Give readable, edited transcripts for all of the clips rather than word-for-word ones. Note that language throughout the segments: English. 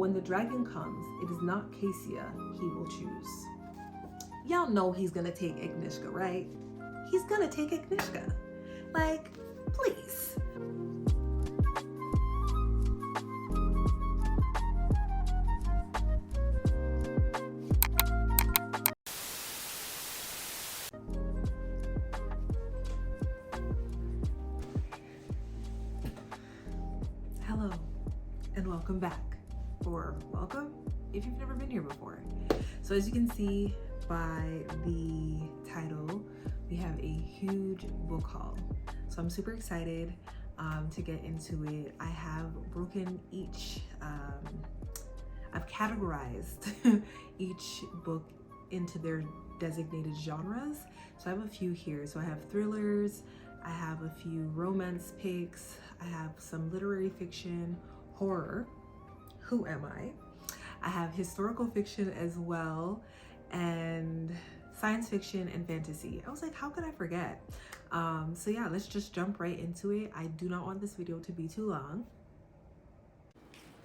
when the dragon comes, it is not Cassia he will choose. Y'all know he's gonna take Agnieszka, right? He's gonna take Agnieszka. Like, please. Hello, and welcome back. Or welcome if you've never been here before. So as you can see by the title, we have a huge book haul. So I'm super excited to get into it. I have broken each, I've categorized each book into their designated genres. So I have a few here. So I have thrillers, I have a few romance picks, I have some literary fiction, horror, who am I? I have historical fiction as well, and science fiction and fantasy. I was like, how could I forget? So yeah, let's just jump right into it. I do not want this video to be too long.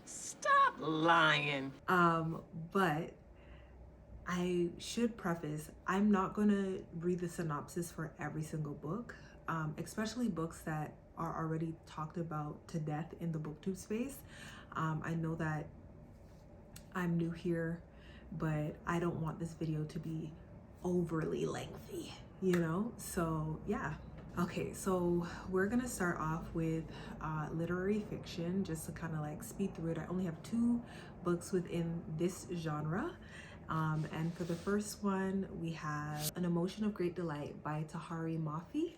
Stop lying. But I should preface, I'm not gonna read the synopsis for every single book, especially books that are already talked about to death in the booktube space. I know that I'm new here, but I don't want this video to be overly lengthy, you know? So yeah. Okay, so we're gonna start off with literary fiction, just to kind of like speed through it. I only have 2 books within this genre. And for the first one, we have An Emotion of Great Delight by Tahari Mafi.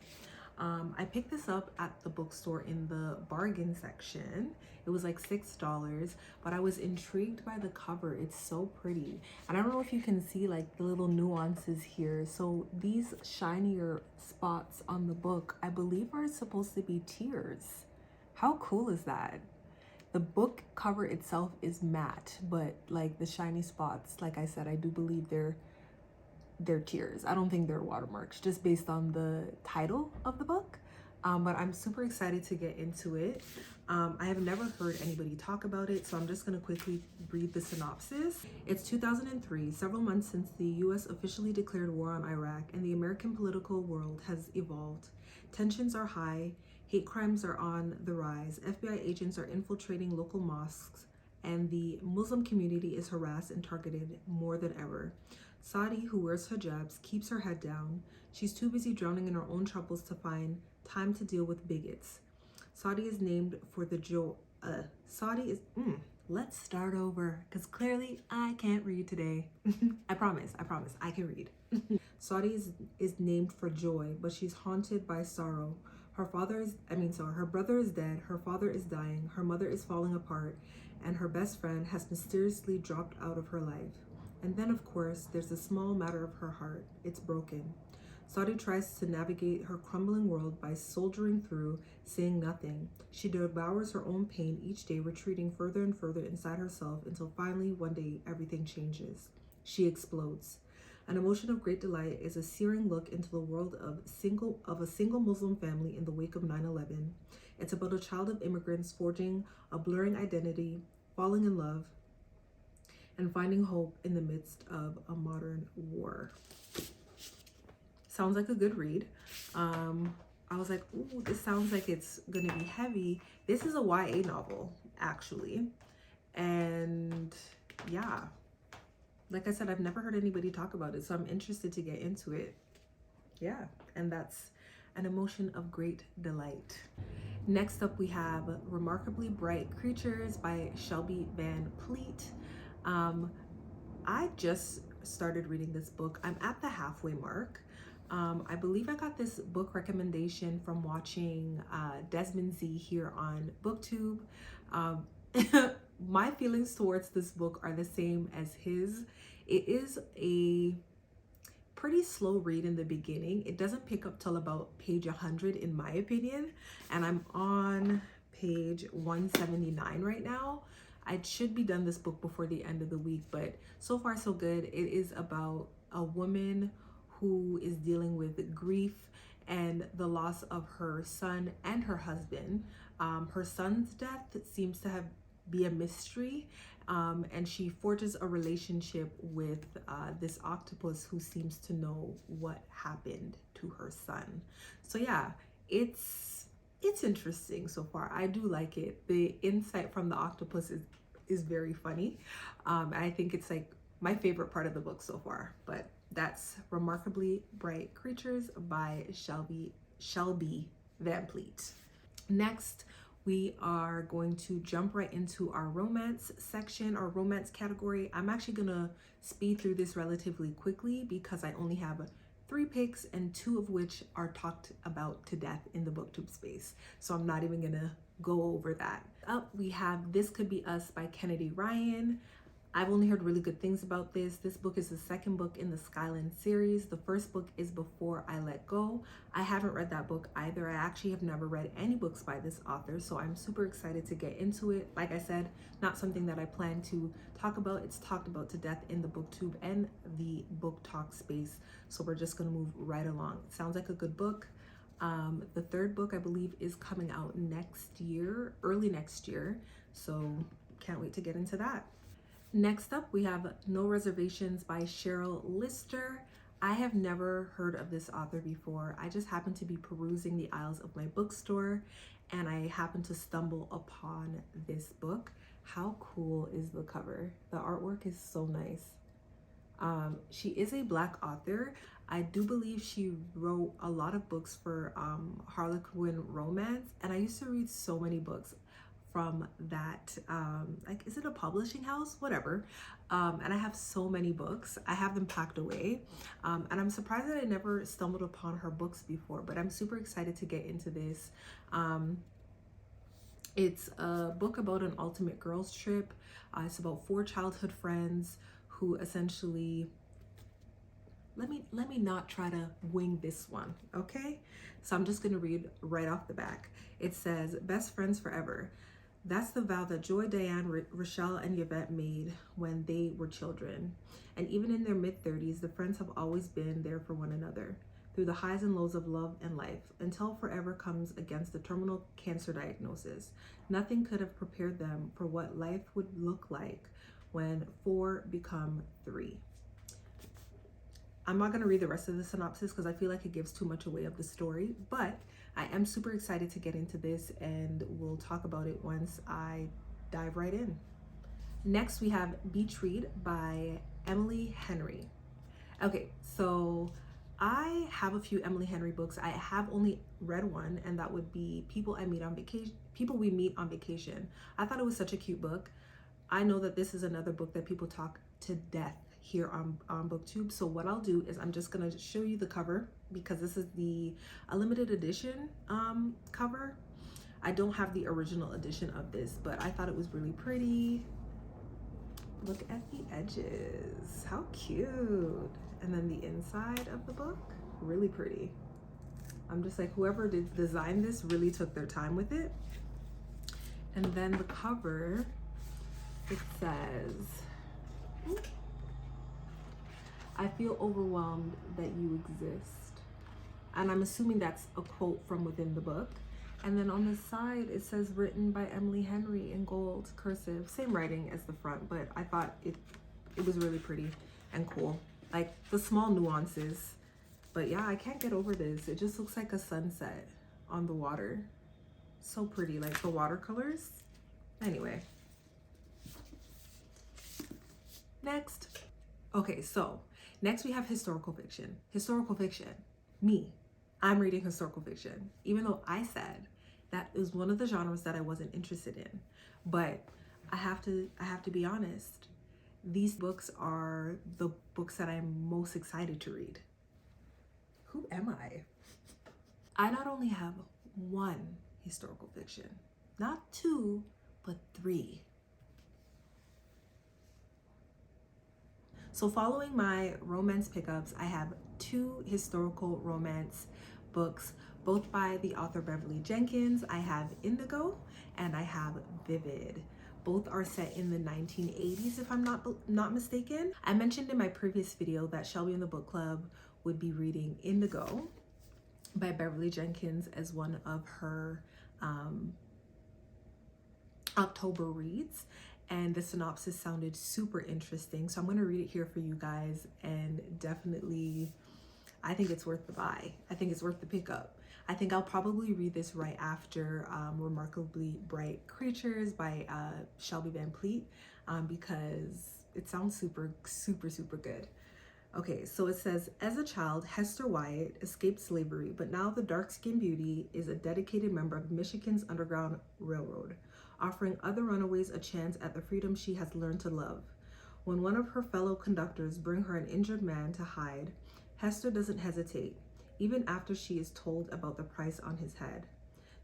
I picked this up at the bookstore in the bargain section. It was like $6, but I was intrigued by the cover. It's so pretty. And I don't know if you can see like the little nuances here. So these shinier spots on the book, I believe are supposed to be tears. How cool is that? The book cover itself is matte, but like the shiny spots, like I said, I do believe they're tears. I don't think they're watermarks, just based on the title of the book. But I'm super excited to get into it. I have never heard anybody talk about it, so I'm just gonna quickly read the synopsis. It's 2003, several months since the US officially declared war on Iraq, and the American political world has evolved. Tensions are high, hate crimes are on the rise, FBI agents are infiltrating local mosques, and the Muslim community is harassed and targeted more than ever. Saudi, who wears hijabs, keeps her head down. She's too busy drowning in her own troubles to find time to deal with bigots. Saudi is named for the let's start over, because clearly I can't read today. I promise, I can read. Saudi is named for joy, but she's haunted by sorrow. Her brother is dead, her father is dying, her mother is falling apart, and her best friend has mysteriously dropped out of her life. And then, of course, there's the small matter of her heart. It's broken. Saudi tries to navigate her crumbling world by soldiering through, saying nothing. She devours her own pain each day, retreating further and further inside herself until finally, one day, everything changes. She explodes. An Emotion of Great Delight is a searing look into the world of a single Muslim family in the wake of 9/11. It's about a child of immigrants forging a blurring identity, falling in love, and finding hope in the midst of a modern war. Sounds like a good read. I was like, ooh, this sounds like it's gonna be heavy. This is a YA novel, actually. And yeah, like I said, I've never heard anybody talk about it, so I'm interested to get into it. Yeah, and that's An Emotion of Great Delight. Next up, we have Remarkably Bright Creatures by Shelby Van Pleet. I just started reading this book. I'm at the halfway mark. I believe I got this book recommendation from watching Desmond Z here on BookTube. My feelings towards this book are the same as his. It is a pretty slow read in the beginning. It doesn't pick up till about page 100 in my opinion, and I'm on page 179 right now. I should be done this book before the end of the week, but so far so good. It is about a woman who is dealing with grief and the loss of her son and her husband. Her son's death seems to have be a mystery. And she forges a relationship with this octopus who seems to know what happened to her son. So yeah, it's interesting so far. I do like it. The insight from the octopus is very funny. I think it's like my favorite part of the book so far. But that's Remarkably Bright Creatures by Shelby Van Pleet. Next, we are going to jump right into our romance section, our romance category. I'm actually gonna speed through this relatively quickly because I only have 3 picks and 2 of which are talked about to death in the booktube space. So I'm not even gonna go over that. Up, we have This Could Be Us by Kennedy Ryan. I've only heard really good things about this. This book is the second book in the Skyland series. The first book is Before I Let Go. I haven't read that book either. I actually have never read any books by this author, so I'm super excited to get into it. Like I said, not something that I plan to talk about. It's talked about to death in the booktube and the book talk space, so we're just gonna move right along. It sounds like a good book. The third book, I believe, is coming out next year, early next year, so can't wait to get into that. Next up, we have No Reservations by Cheryl Lister. I have never heard of this author before. I just happened to be perusing the aisles of my bookstore and I happened to stumble upon this book. How cool is the cover? The artwork is so nice. She is a Black author. I do believe she wrote a lot of books for Harlequin Romance, and I used to read so many books from that, like, is it a publishing house? Whatever. And I have so many books. I have them packed away. And I'm surprised that I never stumbled upon her books before, but I'm super excited to get into this. It's a book about an ultimate girls trip. It's about 4 childhood friends who essentially, let me not try to wing this one, okay? So I'm just gonna read right off the back. It says, best friends forever. That's the vow that Joy, Diane, Rochelle, and Yvette made when they were children. And even in their mid-30s, the friends have always been there for one another, through the highs and lows of love and life, until forever comes against the terminal cancer diagnosis. Nothing could have prepared them for what life would look like when 4 become 3. I'm not gonna read the rest of the synopsis because I feel like it gives too much away of the story, but I am super excited to get into this and we'll talk about it once I dive right in. Next, we have Beach Read by Emily Henry. Okay, so I have a few Emily Henry books. I have only read one, and that would be People We Meet on Vacation. I thought it was such a cute book. I know that this is another book that people talk to death here on BookTube. So what I'll do is I'm just gonna show you the cover because this is the a limited edition cover. I don't have the original edition of this, but I thought it was really pretty. Look at the edges, how cute. And then the inside of the book, really pretty. I'm just like, whoever did design this really took their time with it. And then the cover, it says, I feel overwhelmed that you exist. And I'm assuming that's a quote from within the book. And then on the side, it says written by Emily Henry in gold, cursive, same writing as the front, but I thought it was really pretty and cool. Like the small nuances. But yeah, I can't get over this. It just looks like a sunset on the water. So pretty, like the watercolors. Anyway. Next. Okay, so next we have historical fiction. Historical fiction. Me. I'm reading historical fiction, even though I said that is one of the genres that I wasn't interested in. But I have to be honest. These books are the books that I'm most excited to read. Who am I? I not only have 1 historical fiction, not 2, but 3. So following my romance pickups, I have 2 historical romance books, both by the author Beverly Jenkins. I have Indigo and I have Vivid. Both are set in the 1980s, if I'm not mistaken. I mentioned in my previous video that Shelby and the book club would be reading Indigo by Beverly Jenkins as one of her October reads, and the synopsis sounded super interesting. So I'm going to read it here for you guys, and definitely I think it's worth the buy. I think it's worth the pickup. I think I'll probably read this right after Remarkably Bright Creatures by Shelby Van Pleet, because it sounds super, super, super good. Okay, so it says, as a child, Hester Wyatt escaped slavery, but now the dark-skinned beauty is a dedicated member of Michigan's Underground Railroad, offering other runaways a chance at the freedom she has learned to love. When one of her fellow conductors bring her an injured man to hide, Hester doesn't hesitate, even after she is told about the price on his head.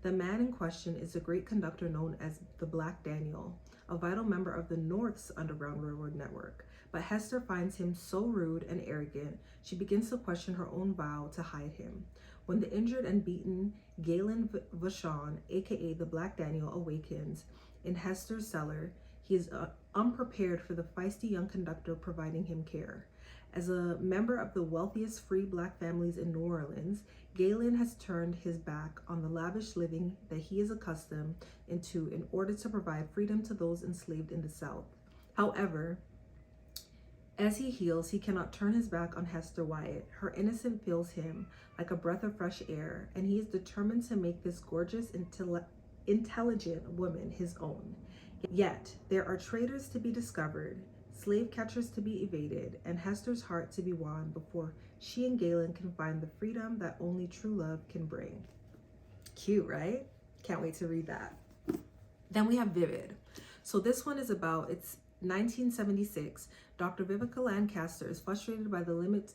The man in question is the great conductor known as the Black Daniel, a vital member of the North's Underground Railroad network. But Hester finds him so rude and arrogant, she begins to question her own vow to hide him. When the injured and beaten Galen Vachon, aka the Black Daniel, awakens in Hester's cellar, he is unprepared for the feisty young conductor providing him care. As a member of the wealthiest free Black families in New Orleans, Galen has turned his back on the lavish living that he is accustomed to in order to provide freedom to those enslaved in the South. However, as he heals, he cannot turn his back on Hester Wyatt. Her innocence fills him like a breath of fresh air, and he is determined to make this gorgeous, intelligent woman his own. Yet, there are traitors to be discovered, slave catchers to be evaded, and Hester's heart to be won before she and Galen can find the freedom that only true love can bring. Cute, right? Can't wait to read that. Then we have Vivid. So this one is about, it's 1976. Dr. Vivica Lancaster is frustrated by the limits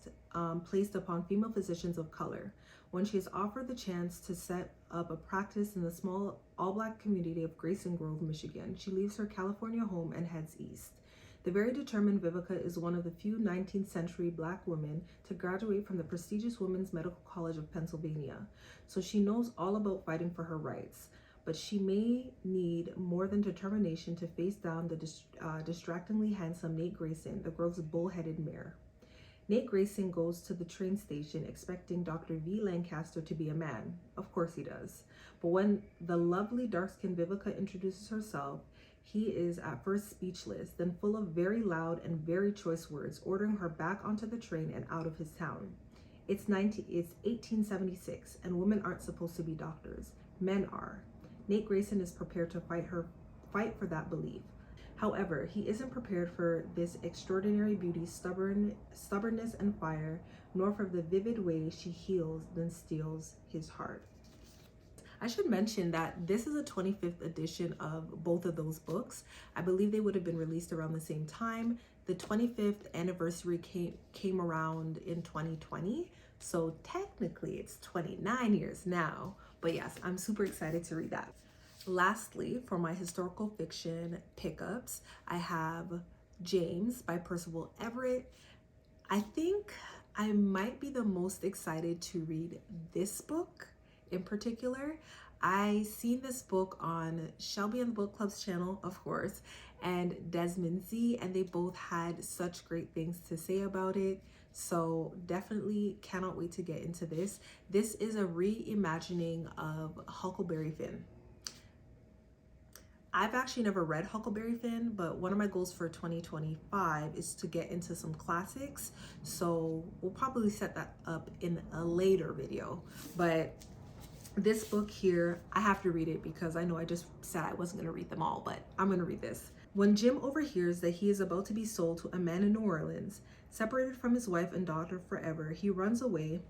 placed upon female physicians of color. When she is offered the chance to set up a practice in the small all-Black community of Grayson Grove, Michigan, she leaves her California home and heads east. The very determined Vivica is one of the few 19th century Black women to graduate from the prestigious Women's Medical College of Pennsylvania, so she knows all about fighting for her rights. But she may need more than determination to face down the distractingly handsome Nate Grayson, the Grove's bull-headed mayor. Nate Grayson goes to the train station expecting Dr. V. Lancaster to be a man. Of course he does. But when the lovely dark-skinned Vivica introduces herself, he is at first speechless, then full of very loud and very choice words, ordering her back onto the train and out of his town. It's 1876, and women aren't supposed to be doctors. Men are. Nate Grayson is prepared to fight for that belief. However, he isn't prepared for this extraordinary beauty's stubbornness and fire, nor for the vivid way she heals then steals his heart. I should mention that this is a 25th edition of both of those books. I believe they would have been released around the same time. The 25th anniversary came around in 2020, so technically it's 29 years now. But yes, I'm super excited to read that. Lastly, for my historical fiction pickups, I have James by Percival Everett. I think I might be the most excited to read this book in particular. I seen this book on Shelby and the Book Club's channel, of course, and Desmond Z, and they both had such great things to say about it. So definitely cannot wait to get into this. This is a reimagining of Huckleberry Finn. I've actually never read Huckleberry Finn, but one of my goals for 2025 is to get into some classics. So we'll probably set that up in a later video. But this book here, I have to read it because I know I just said I wasn't going to read them all, but I'm going to read this. When Jim overhears that he is about to be sold to a man in New Orleans, separated from his wife and daughter forever, he runs away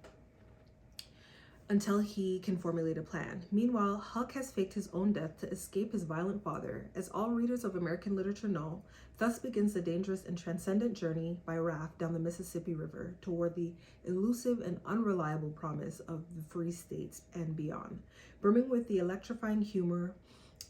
until he can formulate a plan. Meanwhile, Huck has faked his own death to escape his violent father. As all readers of American literature know, thus begins the dangerous and transcendent journey by raft down the Mississippi River toward the elusive and unreliable promise of the free states and beyond. Brimming with the electrifying humor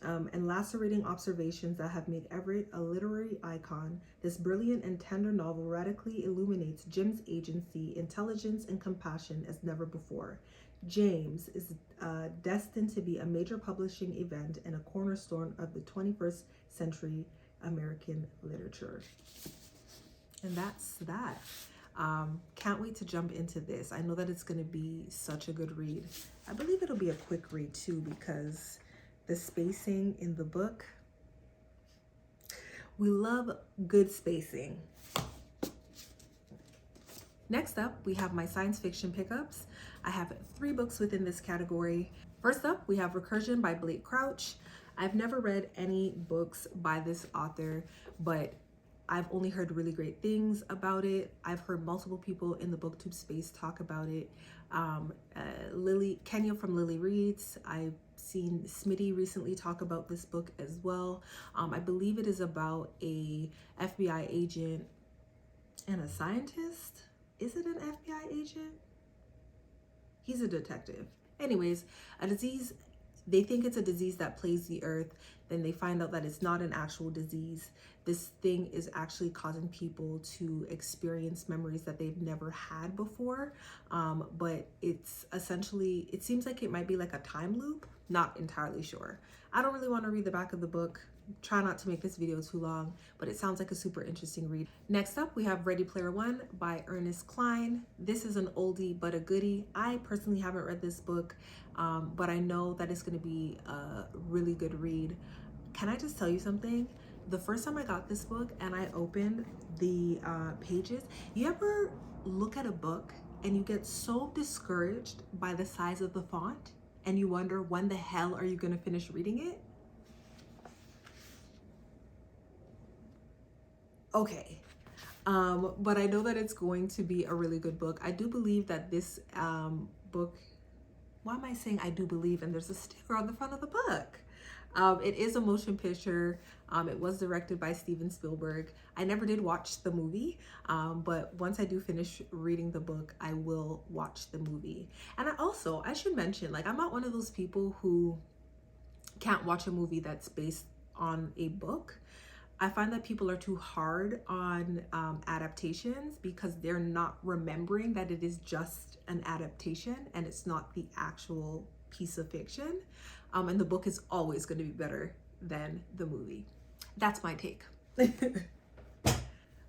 and lacerating observations that have made Everett a literary icon, this brilliant and tender novel radically illuminates Jim's agency, intelligence, and compassion as never before. James is destined to be a major publishing event and a cornerstone of the 21st century American literature. And that's that. Can't wait to jump into this. I know that it's going to be such a good read. I believe it'll be a quick read too, because the spacing in the book, We love good spacing. Next up, we have my science fiction pickups. I have 3 books within this category. First up, we have Recursion by Blake Crouch. I've never read any books by this author, but I've only heard really great things about it. I've heard multiple people in the booktube space talk about it. Kenya from Lily Reads. I've seen Smitty recently talk about this book as well. I believe it is about a FBI agent and a scientist. Is it an FBI agent? He's a detective. Anyways, a disease, they think it's a disease that plagues the earth. Then they find out that it's not an actual disease. This thing is actually causing people to experience memories that they've never had before. But it's essentially, it seems like it might be like a time loop. Not entirely sure. I don't really want to read the back of the book. Try not to make this video too long, but it sounds like a super interesting read. Next up, we have Ready Player One by Ernest Cline. This is an oldie but a goodie. I personally haven't read this book, but I know that it's going to be a really good read. Can I just tell you something? The first time I got this book and I opened the pages, you ever look at a book and you get so discouraged by the size of the font and you wonder, when the hell are you going to finish reading it? Okay, but I know that it's going to be a really good book. I do believe that this book, why am I saying I do believe, and there's a sticker on the front of the book. It is a motion picture. It was directed by Steven Spielberg. I never did watch the movie, but once I do finish reading the book, I will watch the movie. And I should mention, like, I'm not one of those people who can't watch a movie that's based on a book. I find that people are too hard on adaptations because they're not remembering that it is just an adaptation and it's not the actual piece of fiction. And the book is always going to be better than the movie. That's my take.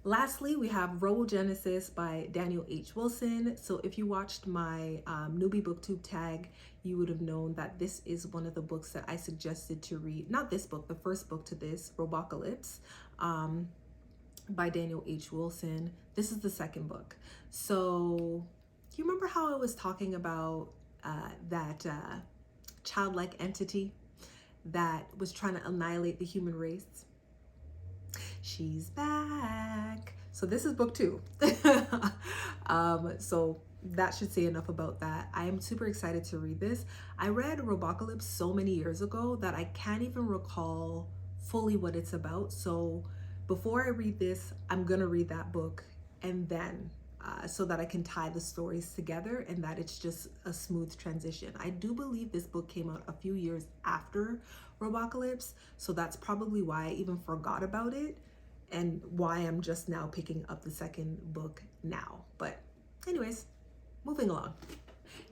Lastly, we have Robogenesis by Daniel H. Wilson. So if you watched my newbie booktube tag, you would have known that this is one of the books that I suggested to read. Not this book, the first book to this, Robocalypse, by Daniel H. Wilson. This is the second book. So you remember how I was talking about that childlike entity that was trying to annihilate the human race? She's back. So this is book 2. So that should say enough about that. I am super excited to read this. I read Robocalypse so many years ago that I can't even recall fully what it's about. So before I read this, I'm gonna read that book and then so that I can tie the stories together and that it's just a smooth transition. I do believe this book came out a few years after Robocalypse, so that's probably why I even forgot about it and why I'm just now picking up the second book now. But anyways, moving along.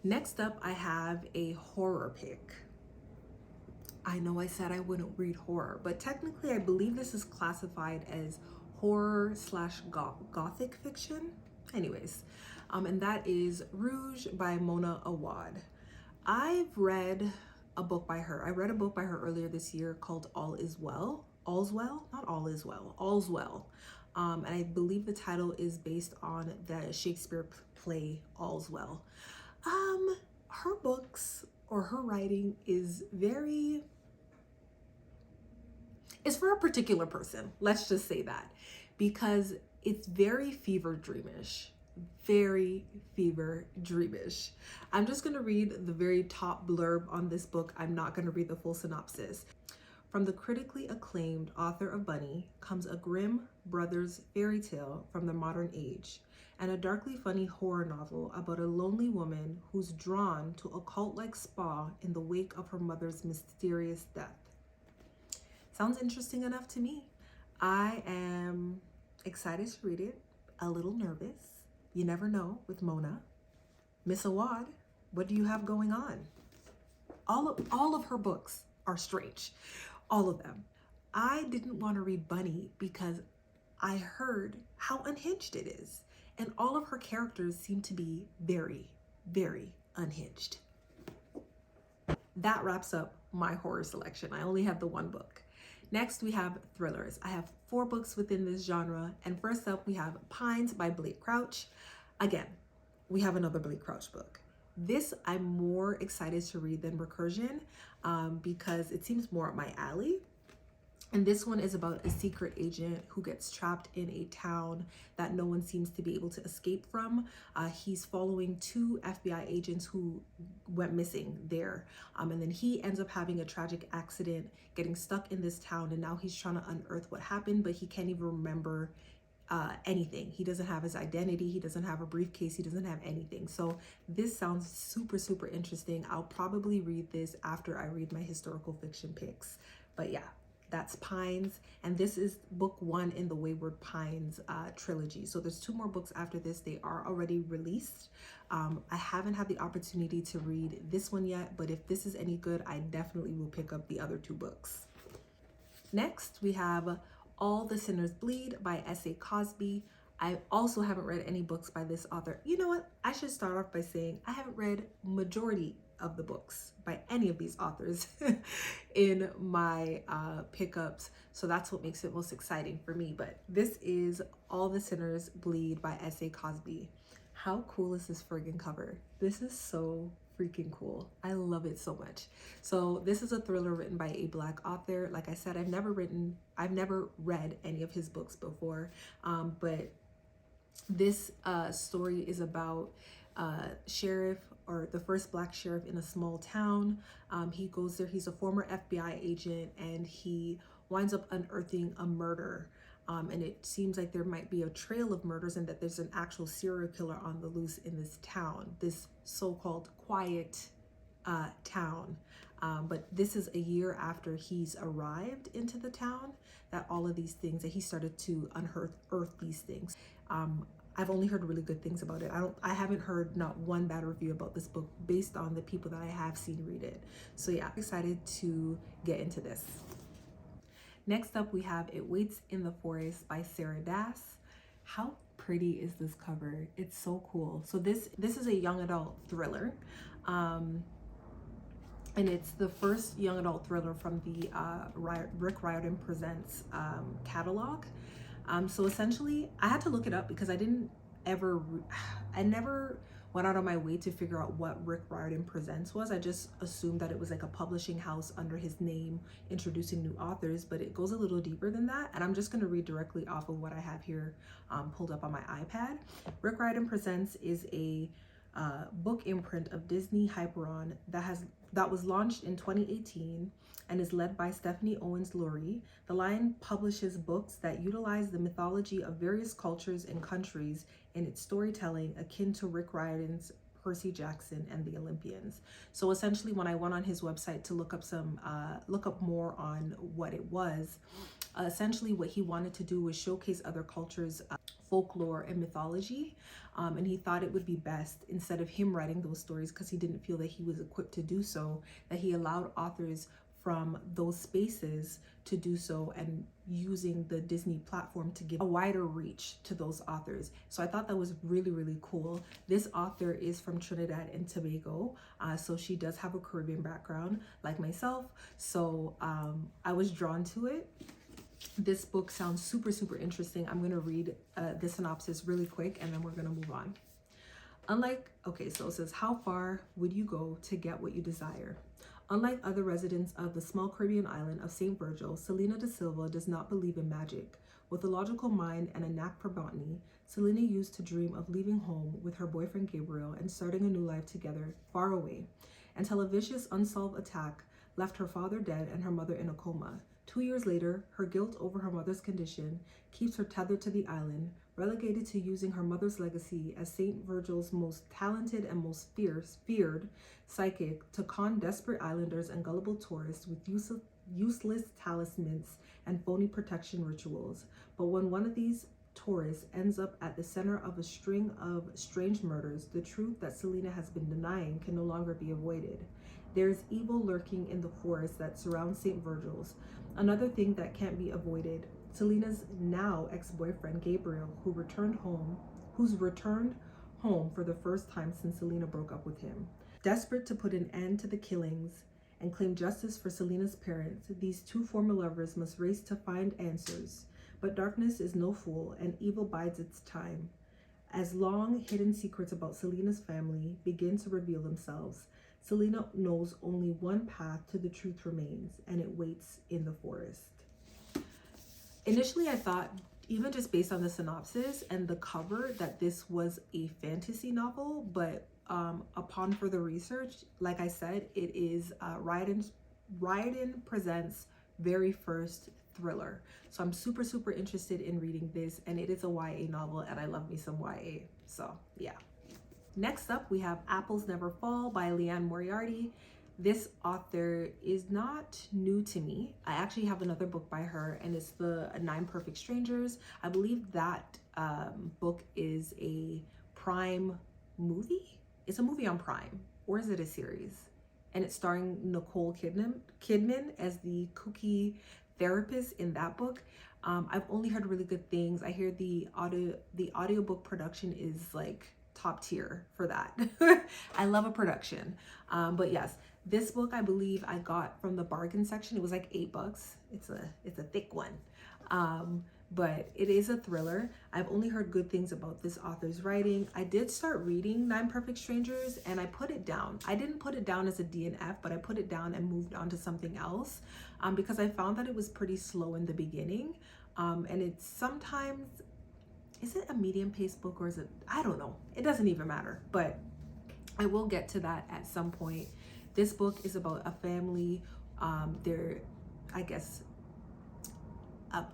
Next up, I have a horror pick. I know I said I wouldn't read horror, but technically I believe this is classified as horror / gothic fiction. Anyways, and that is Rouge by Mona Awad. I've read a book by her. I read a book by her earlier this year called All Is Well. All's Well? Not All Is Well. All's Well. And I believe the title is based on the Shakespeare play All's Well. Her books or her writing is it's for a particular person. Let's just say that, because it's very fever dreamish. Very fever dreamish. I'm just going to read the very top blurb on this book. I'm not going to read the full synopsis. From the critically acclaimed author of Bunny comes a grim brother's fairy tale from the modern age, and a darkly funny horror novel about a lonely woman who's drawn to a cult-like spa in the wake of her mother's mysterious death. Sounds interesting enough to me. I am excited to read it, a little nervous. You never know with Mona. Miss Awad, what do you have going on? All of her books are strange. All of them. I didn't want to read Bunny because I heard how unhinged it is. And all of her characters seem to be very, very unhinged. That wraps up my horror selection. I only have the one book. Next, we have thrillers. I have 4 books within this genre. And first up, we have Pines by Blake Crouch. Again, we have another Blake Crouch book. This I'm more excited to read than Recursion because it seems more up my alley. And this one is about a secret agent who gets trapped in a town that no one seems to be able to escape from. He's following 2 FBI agents who went missing there. And then he ends up having a tragic accident, getting stuck in this town. And now he's trying to unearth what happened, but he can't even remember anything. He doesn't have his identity. He doesn't have a briefcase. He doesn't have anything. So this sounds super, super interesting. I'll probably read this after I read my historical fiction picks. But yeah, that's Pines, and this is book 1 in the Wayward Pines trilogy. So there's 2 more books after this. They are already released. I haven't had the opportunity to read this one yet, but if this is any good, I definitely will pick up the other 2 books. Next, we have All the Sinners Bleed by S.A. Cosby. I also haven't read any books by this author. You know what? I should start off by saying I haven't read majority of the books by any of these authors in my pickups. So that's what makes it most exciting for me. But this is All the Sinners Bleed by S.A. Cosby. How cool is this friggin' cover? This is so freaking cool. I love it so much. So this is a thriller written by a Black author. Like I said, I've never read any of his books before, but this story is about sheriff, or the first Black sheriff in a small town. He goes there, he's a former FBI agent, and he winds up unearthing a murder. And it seems like there might be a trail of murders and that there's an actual serial killer on the loose in this town, this so-called quiet town. But this is a year after he's arrived into the town that all of these things, that he started to unearth these things. I've only heard really good things about it. I haven't heard not one bad review about this book based on the people that I have seen read it. So yeah, I'm excited to get into this. Next up, we have It Waits in the Forest by Sarah Das. How pretty is this cover? It's so cool. So this is a young adult thriller. And it's the first young adult thriller from the Rick Riordan Presents catalog. So essentially, I had to look it up because I never went out of my way to figure out what Rick Riordan Presents was. I just assumed that it was like a publishing house under his name introducing new authors, but it goes a little deeper than that. And I'm just going to read directly off of what I have here pulled up on my iPad. Rick Riordan Presents is a book imprint of Disney Hyperon that was launched in 2018 and is led by Stephanie Owens-Laurie. The line publishes books that utilize the mythology of various cultures and countries in its storytelling, akin to Rick Riordan's Percy Jackson and the Olympians. So essentially, when I went on his website to look up more on what it was, essentially what he wanted to do was showcase other cultures' folklore and mythology, and he thought it would be best, instead of him writing those stories, because he didn't feel that he was equipped to do so, that he allowed authors from those spaces to do so, and using the Disney platform to give a wider reach to those authors. So I thought that was really, really cool. This author is from Trinidad and Tobago, so she does have a Caribbean background like myself. So I was drawn to it. This book sounds super, super interesting. I'm gonna read the synopsis really quick and then we're gonna move on. So it says, how far would you go to get what you desire? Unlike other residents of the small Caribbean island of St. Virgil, Selena da Silva does not believe in magic. With a logical mind and a knack for botany, Selena used to dream of leaving home with her boyfriend Gabriel and starting a new life together far away, until a vicious unsolved attack left her father dead and her mother in a coma. 2 years later, her guilt over her mother's condition keeps her tethered to the island, relegated to using her mother's legacy as St. Virgil's most talented and most feared psychic to con desperate islanders and gullible tourists with useless talismans and phony protection rituals. But when one of these tourists ends up at the center of a string of strange murders, the truth that Selena has been denying can no longer be avoided. There is evil lurking in the forest that surrounds St. Virgil's. Another thing that can't be avoided, Selena's now ex-boyfriend Gabriel, who's returned home for the first time since Selena broke up with him. Desperate to put an end to the killings and claim justice for Selena's parents, these two former lovers must race to find answers. But darkness is no fool, and evil bides its time. As long hidden secrets about Selena's family begin to reveal themselves, Selena knows only one path to the truth remains, and it waits in the forest. Initially, I thought, even just based on the synopsis and the cover, that this was a fantasy novel, but upon further research, like I said, it is Riordan Presents' very first thriller. So I'm super, super interested in reading this, and it is a YA novel, and I love me some YA. So yeah. Next up, we have Apples Never Fall by Liane Moriarty. This author is not new to me. I actually have another book by her, and it's the 9 Perfect Strangers. I believe that book is a Prime movie. It's a movie on Prime, or is it a series? And it's starring Nicole Kidman as the kooky therapist in that book. I've only heard really good things. I hear the audiobook production is like top tier for that. I love a production. But yes, this book I believe I got from the bargain section. It was like $8. It's a thick one. But it is a thriller. I've only heard good things about this author's writing. I did start reading 9 Perfect Strangers, and I put it down. I didn't put it down as a DNF, but I put it down and moved on to something else because I found that it was pretty slow in the beginning. And it's sometimes, is it a medium-paced book, or is it, I don't know. It doesn't even matter, but I will get to that at some point. This book is about a family. They're, I guess,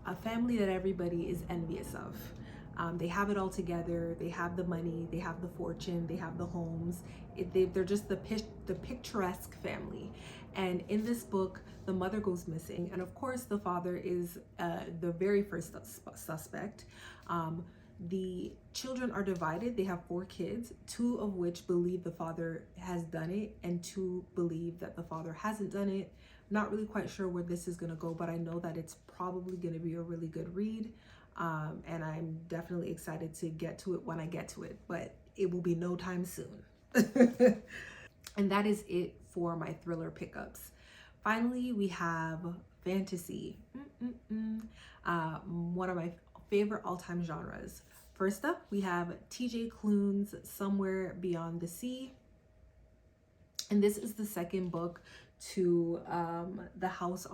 a family that everybody is envious of. They have it all together. They have the money, they have the fortune, they have the homes. They're just the picturesque family. And in this book, the mother goes missing. And of course, the father is the very first suspect. The children are divided. They have 4 kids, 2 of which believe the father has done it, and 2 believe that the father hasn't done it. Not really quite sure where this is going to go, but I know that it's probably going to be a really good read. And I'm definitely excited to get to it when I get to it, but it will be no time soon. And that is it for my thriller pickups. Finally, we have fantasy. One of my favorite all-time genres. First up, we have TJ Klune's Somewhere Beyond the Sea. And this is the second book to The House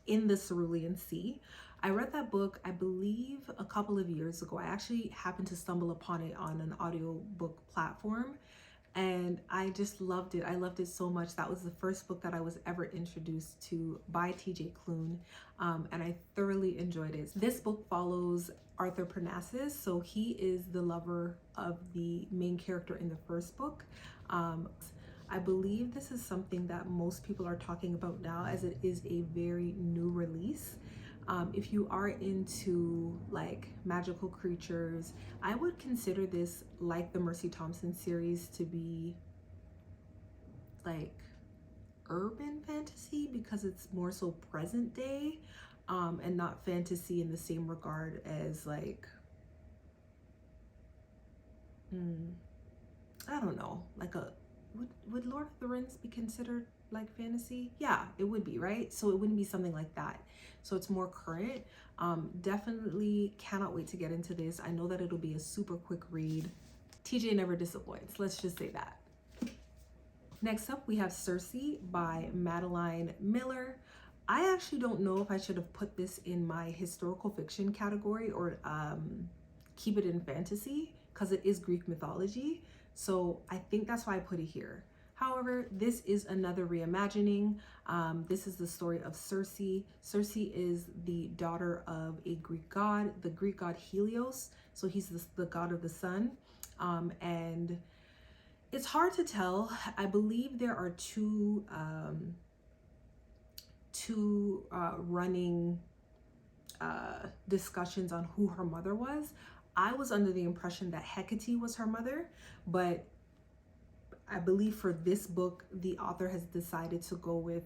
in the Cerulean Sea. I read that book, I believe, a couple of years ago. I actually happened to stumble upon it on an audiobook platform, and I just loved it. I loved it so much. That was the first book that I was ever introduced to by TJ Klune, and I thoroughly enjoyed it. This book follows Arthur Parnassus, so he is the lover of the main character in the first book. I believe this is something that most people are talking about now, as it is a very new release. If you are into like magical creatures, I would consider this, like the Mercy Thompson series, to be like urban fantasy, because it's more so present day, and not fantasy in the same regard as like, I don't know, like would Lord of the Rings be considered like fantasy? Yeah, it would be, right? So it wouldn't be something like that. So it's more current. Definitely cannot wait to get into this. I know that it'll be a super quick read. TJ never disappoints, let's just say that. Next up, we have Circe by Madeline Miller. I actually don't know if I should have put this in my historical fiction category or keep it in fantasy, because it is Greek mythology. So I think that's why I put it here. However, this is another reimagining. This is the story of Circe. Circe is the daughter of a Greek god, the Greek god Helios. So he's the god of the sun. And it's hard to tell. I believe there are two running discussions on who her mother was. I was under the impression that Hecate was her mother, but I believe for this book, the author has decided to go with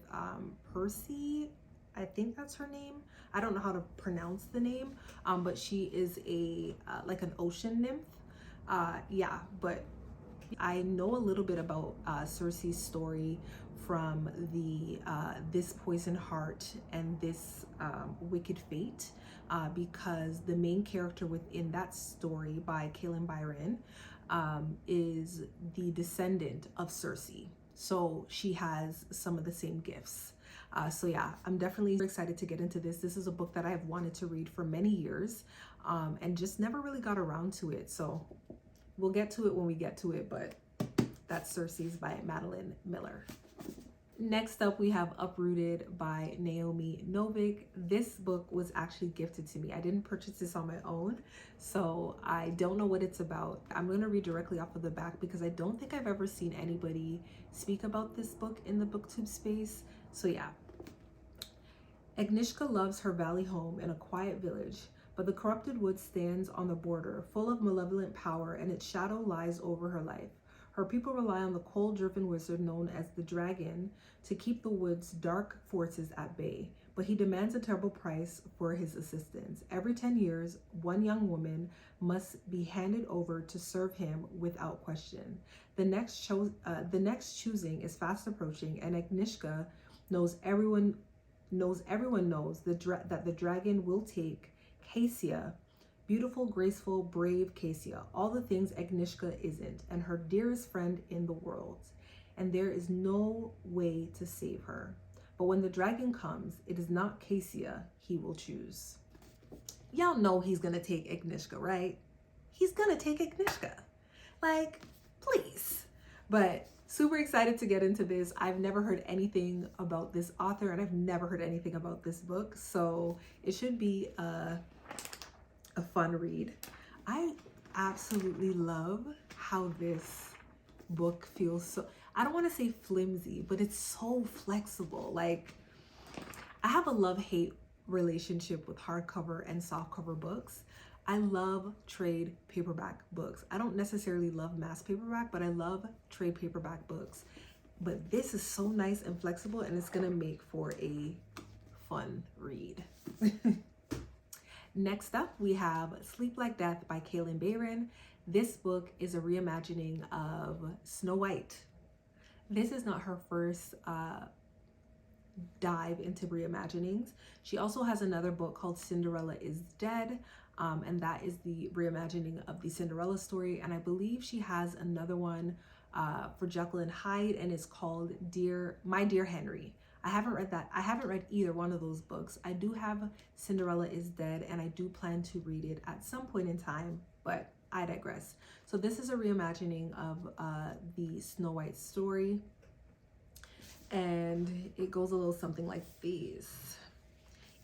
Percy. I think that's her name. I don't know how to pronounce the name, but she is a like an ocean nymph. Yeah, but I know a little bit about Cersei's story from the This Poison Heart and This Wicked Fate, because the main character within that story by Kailyn Byron is the descendant of Cersei. So she has some of the same gifts. So yeah, I'm definitely excited to get into this. This is a book that I've wanted to read for many years, and just never really got around to it. So we'll get to it when we get to it, but that's Cersei's by Madeline Miller. Next up, we have Uprooted by Naomi Novik. This book was actually gifted to me. I didn't purchase this on my own, so I don't know what it's about. I'm going to read directly off of the back because I don't think I've ever seen anybody speak about this book in the booktube space. So yeah. Agnieszka loves her valley home in a quiet village, but the corrupted wood stands on the border, full of malevolent power, and its shadow lies over her life. Her people rely on the coal-driven wizard known as the Dragon to keep the wood's dark forces at bay, but he demands a terrible price for his assistance. Every 10 years, one young woman must be handed over to serve him without question. The next choosing is fast approaching, and Agnieszka knows that the dragon will take Cassia, beautiful, graceful, brave Cassia, all the things Agnieszka isn't, and her dearest friend in the world. And there is no way to save her. But when the dragon comes, it is not Cassia he will choose. Y'all know he's gonna take Agnieszka, right? He's gonna take Agnieszka. Like, please. But super excited to get into this. I've never heard anything about this author, and I've never heard anything about this book, so it should be a fun read. I absolutely love how this book feels so, I don't want to say flimsy, but it's so flexible. Like, I have a love-hate relationship with hardcover and softcover books. I love trade paperback books. I don't necessarily love mass paperback, but I love trade paperback books. But this is so nice and flexible, and it's gonna make for a fun read. Next up, we have Sleep Like Death by Kailyn Byron. This book is a reimagining of Snow White. This is not her first dive into reimaginings. She also has another book called Cinderella is Dead, and that is the reimagining of the Cinderella story. And I believe she has another one for Jekyll and Hyde, and it's called My Dear Henry. I haven't read that. I haven't read either one of those books. I do have Cinderella is Dead, and I do plan to read it at some point in time, but I digress. So this is a reimagining of the Snow White story, and it goes a little something like this.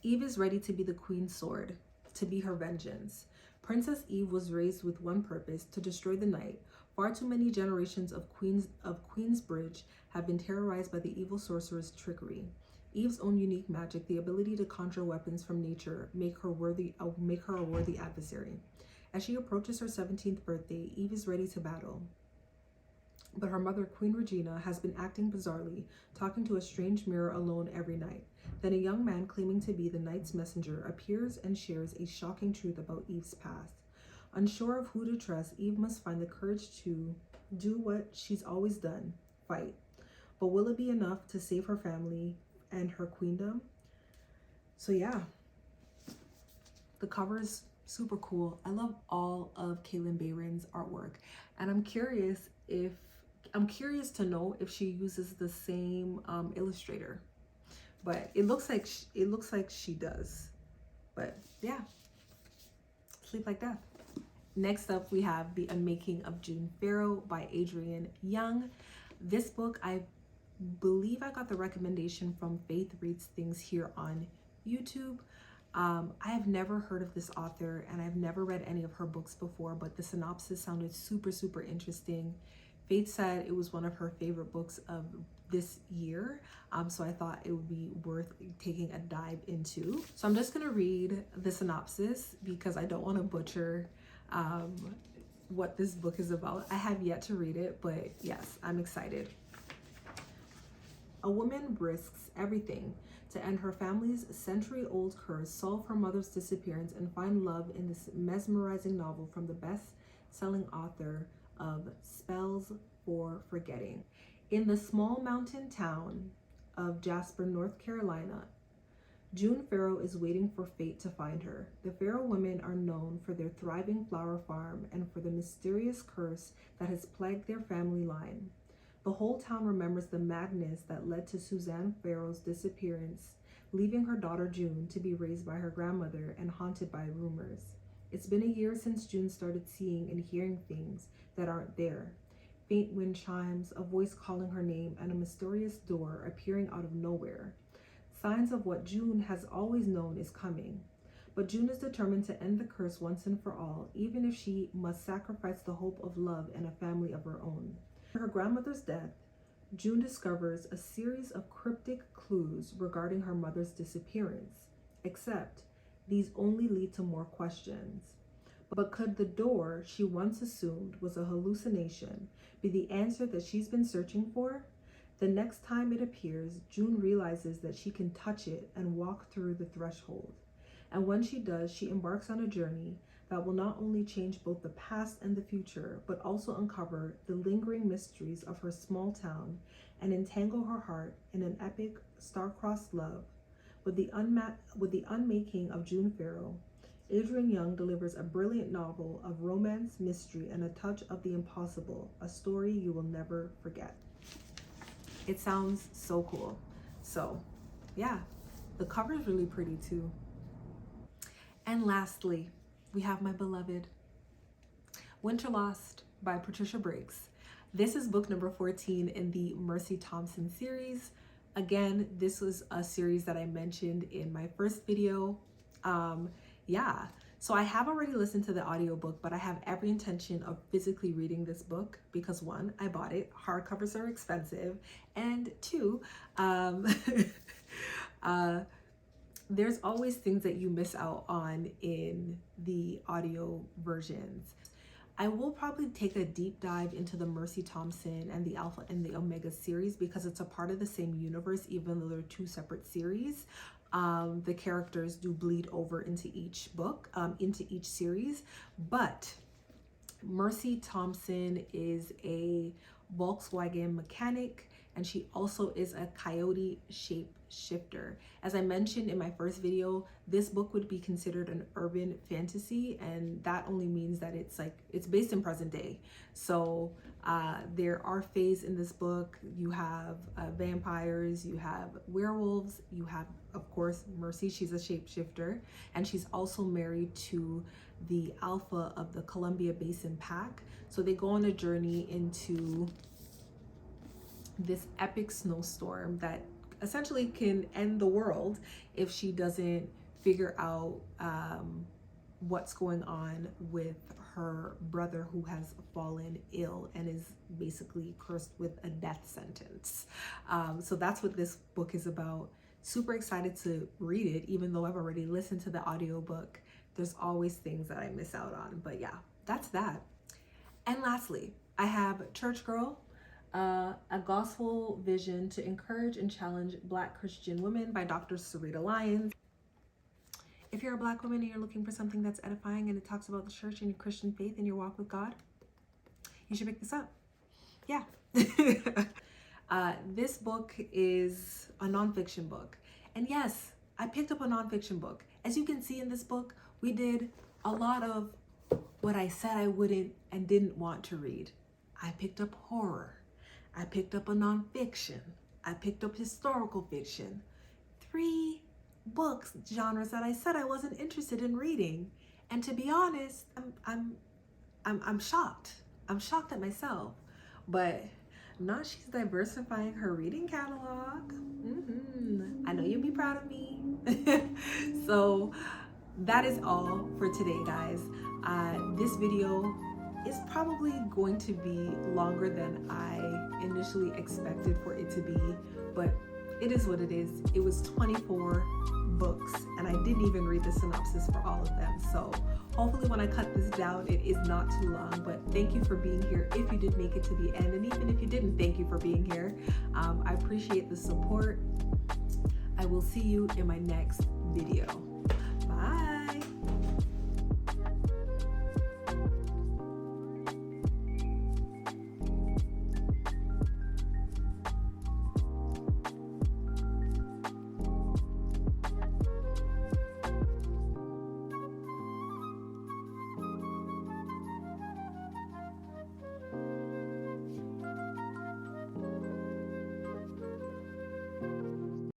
Eve is ready to be the queen's sword, to be her vengeance. Princess Eve was raised with one purpose, to destroy the night. Far too many generations of Queensbridge have been terrorized by the evil sorcerer's trickery. Eve's own unique magic, the ability to conjure weapons from nature, make her a worthy adversary. As she approaches her 17th birthday, Eve is ready to battle. But her mother, Queen Regina, has been acting bizarrely, talking to a strange mirror alone every night. Then a young man claiming to be the night's messenger appears and shares a shocking truth about Eve's past. Unsure of who to trust, Eve must find the courage to do what she's always done, fight. But will it be enough to save her family and her queendom? So yeah, the cover's super cool. I love all of Kailyn Byron's artwork, and I'm curious to know if she uses the same illustrator. But it looks like she does. But yeah, Sleep Like Death. Next up, we have The Unmaking of June Farrow by Adrienne Young. This book, I believe I got the recommendation from Faith Reads Things here on YouTube. I have never heard of this author, and I've never read any of her books before, but the synopsis sounded super, super interesting. Faith said it was one of her favorite books of this year, so I thought it would be worth taking a dive into. So I'm just gonna read the synopsis because I don't want to butcher what this book is about. I have yet to read it, but yes, I'm excited. A woman risks everything to end her family's century-old curse, solve her mother's disappearance, and find love in this mesmerizing novel from the best-selling author of Spells for Forgetting. In the small mountain town of Jasper, North Carolina, June Farrow is waiting for fate to find her. The Farrow women are known for their thriving flower farm and for the mysterious curse that has plagued their family line. The whole town remembers the madness that led to Suzanne Farrow's disappearance, leaving her daughter June to be raised by her grandmother and haunted by rumors. It's been a year since June started seeing and hearing things that aren't there. Faint wind chimes, a voice calling her name, and a mysterious door appearing out of nowhere. Signs of what June has always known is coming. But June is determined to end the curse once and for all, even if she must sacrifice the hope of love and a family of her own. After her grandmother's death, June discovers a series of cryptic clues regarding her mother's disappearance, except these only lead to more questions. But could the door she once assumed was a hallucination be the answer that she's been searching for? The next time it appears, June realizes that she can touch it and walk through the threshold. And when she does, she embarks on a journey that will not only change both the past and the future, but also uncover the lingering mysteries of her small town and entangle her heart in an epic star-crossed love. With the unmaking of June Farrow, Adrienne Young delivers a brilliant novel of romance, mystery, and a touch of the impossible, a story you will never forget. It sounds so cool. So, yeah, the cover is really pretty too. And lastly, we have my beloved Winter Lost by Patricia Briggs. This is book number 14 in the Mercy Thompson series. Again, this was a series that I mentioned in my first video. So I have already listened to the audiobook, but I have every intention of physically reading this book because one, I bought it. Hardcovers are expensive. And two, there's always things that you miss out on in the audio versions. I will probably take a deep dive into the Mercy Thompson and the Alpha and the Omega series because it's a part of the same universe, even though they're two separate series. The characters do bleed over into each book, into each series, but Mercy Thompson is a Volkswagen mechanic, and she also is a coyote shapeshifter. As I mentioned in my first video, this book would be considered an urban fantasy, and that only means that it's based in present day. So there are fays in this book. You have vampires, you have werewolves, you have, of course, Mercy. She's a shapeshifter, and she's also married to the alpha of the Columbia Basin Pack. So they go on a journey into this epic snowstorm that essentially can end the world if she doesn't figure out what's going on with her brother, who has fallen ill and is basically cursed with a death sentence. So that's what this book is about. Super excited to read it, even though I've already listened to the audiobook. There's always things that I miss out on, but yeah, that's that. And lastly, I have Church Girl, a gospel vision to encourage and challenge Black Christian women by Dr. Sarita Lyons. If you're a Black woman and you're looking for something that's edifying and it talks about the church and your Christian faith and your walk with God, you should pick this up. Yeah. This book is a nonfiction book. And yes, I picked up a nonfiction book. As you can see in this book, we did a lot of what I said I wouldn't and didn't want to read. I picked up horror. I picked up a nonfiction. I picked up historical fiction. 3 books, genres that I said I wasn't interested in reading. And to be honest, I'm shocked. I'm shocked at myself. But now she's diversifying her reading catalog. I know you'll be proud of me. So that is all for today, guys. This video is probably going to be longer than I initially expected for it to be, but it is what it is. It was 24 books, and I didn't even read the synopsis for all of them. So hopefully when I cut this down, it is not too long, but thank you for being here if you did make it to the end. And even if you didn't, thank you for being here. I appreciate the support. I will see you in my next video.